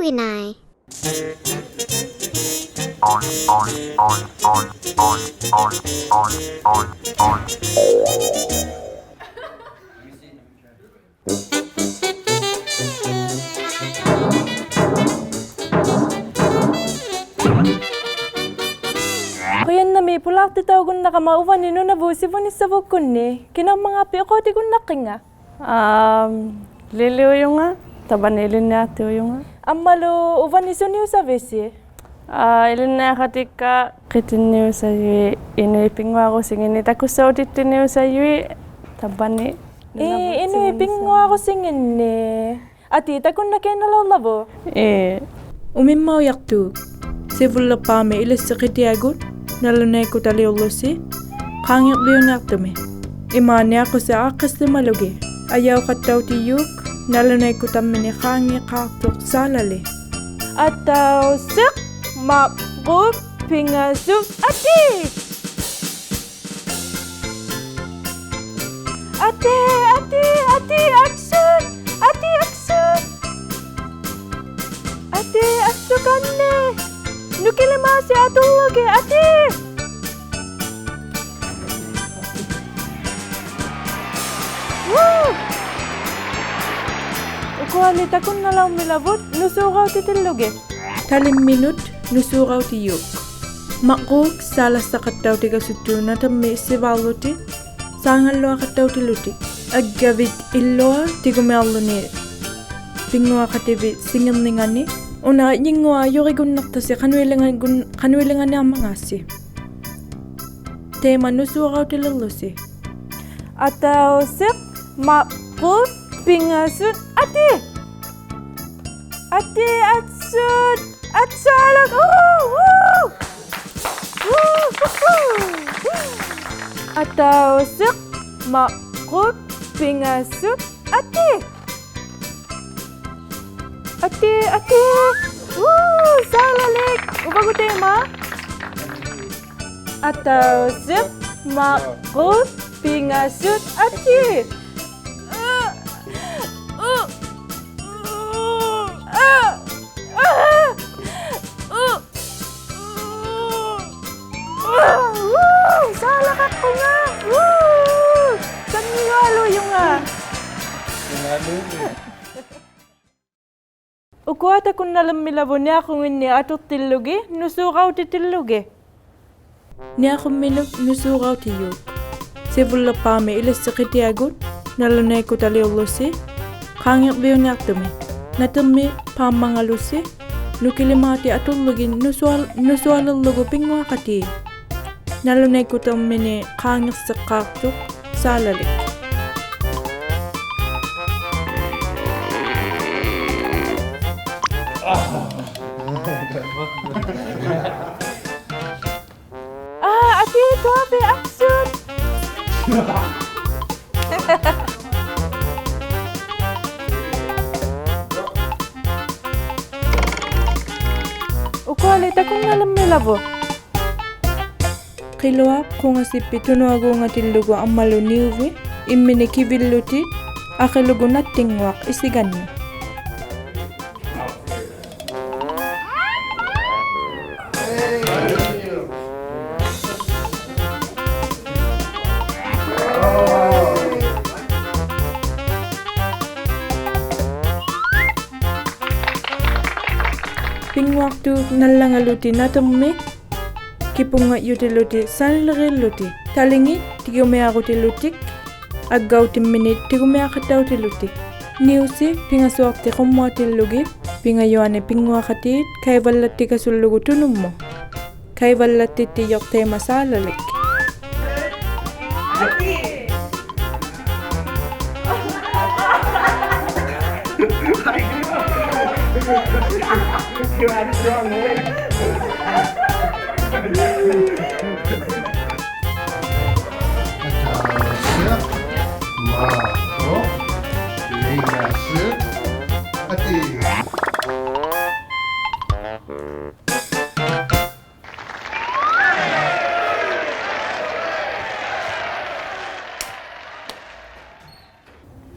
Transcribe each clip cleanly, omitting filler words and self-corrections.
Winai. Kuyan na may pulak titaw kung nakamauvan nino na busi po ni sabog ko ni. Kinang mga piyoko ti kung nakinga. Liliw yung nga. Tabanilin na ito yung nga. Amalo uvan iso niyo sa besi. Ilin na katika kitiniw sa yui. Inuipingwa ko singin ni takusaw titiniw sa yui. Tabani. Inuipingwa ko singin ni. Atita kung nakinalolabo. Umimmaw yaktu. Sivulla pame ilis sa kitiagot. Nalunay ko taliulosi. Kangyak liyon yaktumi. Imani ako sa akas na malugi. Ayaw kataw tiyuk. Nalunay ko tamini kangyak kaktok salali. Ataw sik makuk pingasuk ati. Ati aksun. Ati aksun. Ati aksukan ni. Nukilimasi atulog ati. Woo! Ukualita kun nalang milabot, nusukaw titilog Talim minut nusuraw tiyuk. Makuk salas sa kataw ti kasutu na tami sivaluti. Sangan loa kataw ti luti. Aggavit illoa ti gumello ni. Pingwa katibit singil ningani. Una yingwa yorigun naktasi kanwilingan ni amangasi. Tema nusuraw ti lulusi. Ataw sik makuk pingasut ati. Ati atsut atsalak. Ataw sik makuk pingasut ati. Ati. Salalik. Ubago tema. Ataw sik makuk pingasut ati. Salak ako nga. Saan niyalo yung nga? Ukuata kung nalamilabo niya kung ini ato tilugi, nusukaw ti tilugi. Niya kumilog nusuraw tiyuk. Sivulla pame ilis sa kitiagot. Nalunay ko taliulosi. Kangyak liyon yaktumi. Natami pamangalusi. Nukilimati atulugin nusualalugo pingwa kati. Nalunay ko tamini kangyak sa kaktuk salalik. Ati ito abe aksun. Ukualita kung nalamilabo. Kiloa kung asipi tunuago nga tilugo ang maluniwi. Imini kibilutit. Akilugo na tingwak isigan mo. Pingwak tu nalangaluti na tumi. Kipunga yutiluti sanilariluti. Talingi tigumi ako tilutik. Agaw timinit tigumi ako taw tilutik. Niusi pingasuak ti kumwa tilugi. Pingayoane pingwa katit kay balat ti kasulugo tunum mo. Kay balat ti tiyok te masalalik.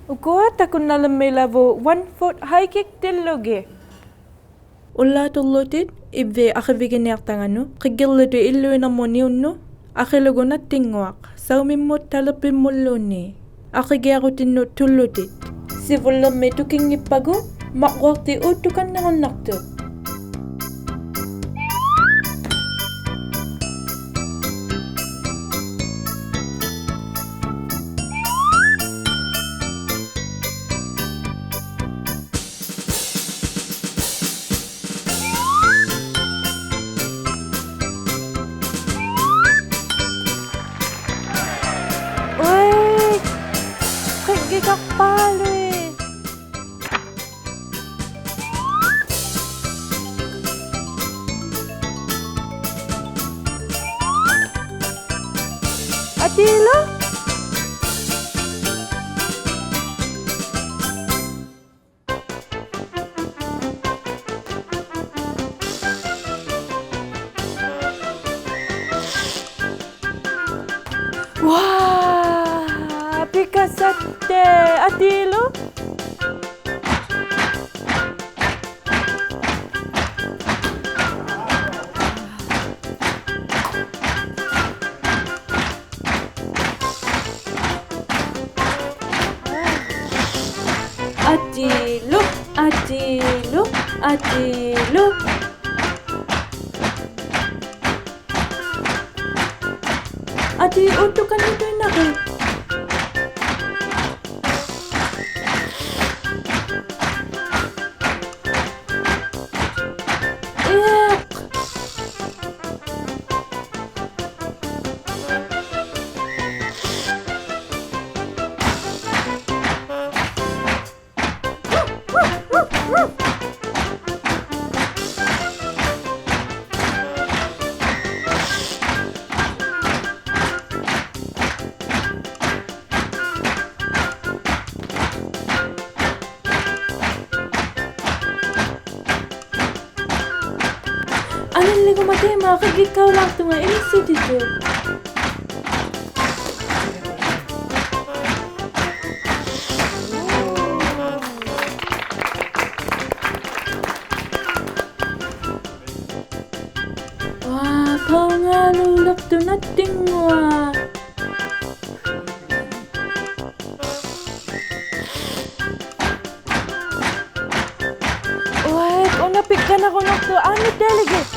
Ukuat ako nalamilabo 1 foot high kick tilugi. Ullaatullutit ibvi aqivigineartanganu qiggerlutu illuinarmuni unnu aqilugunattinguaq saumimmut talerpimmulluunni aqigiarutinnu tullutit sivullermi tukingippagu maqquarti uuttukannaqonnartup. Uy! Kagigakpalo eh. Atila? Wah, pikasatte, Atilo? Atilo, Atilo, Atilo. Ati, utukan mo din ako. Eek! Alam li ko matema, kagikaw lang ito nga, inisip dito. Wah, pangalulak to nating wah. Wait, unapik ka na ko na to. Ano delegate?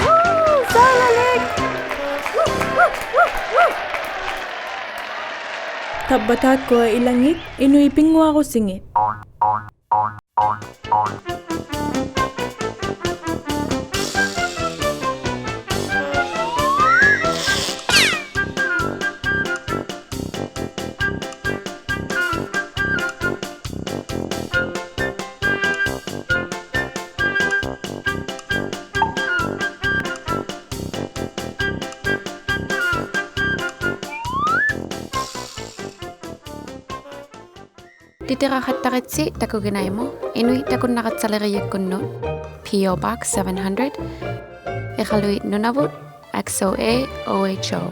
Woo! Salalig! Tabbatat ko ay ilangit, inuipingwa ko singit. Titirahattaritsi takuginaimu, Inuit takunnaqatsaleriakkunnu, P.O. Box 700, Iqaluit Nunavut, XOA OHO.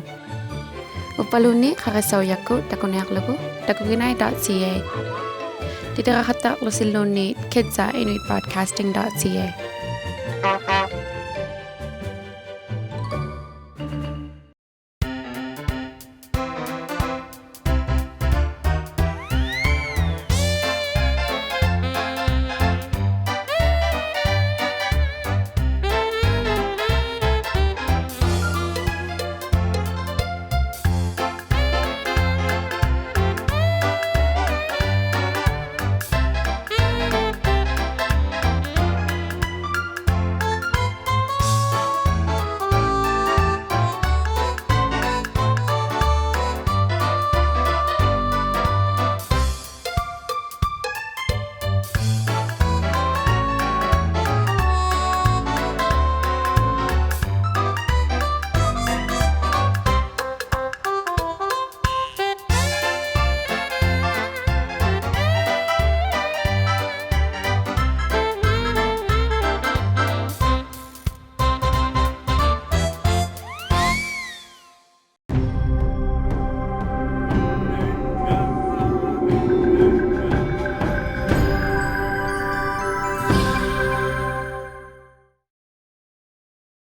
Upaluni qaqasawyakku takuneaqlugu, takuginai.ca. Titirahattaqlusilluunni kidsa inuitbroadcasting.ca.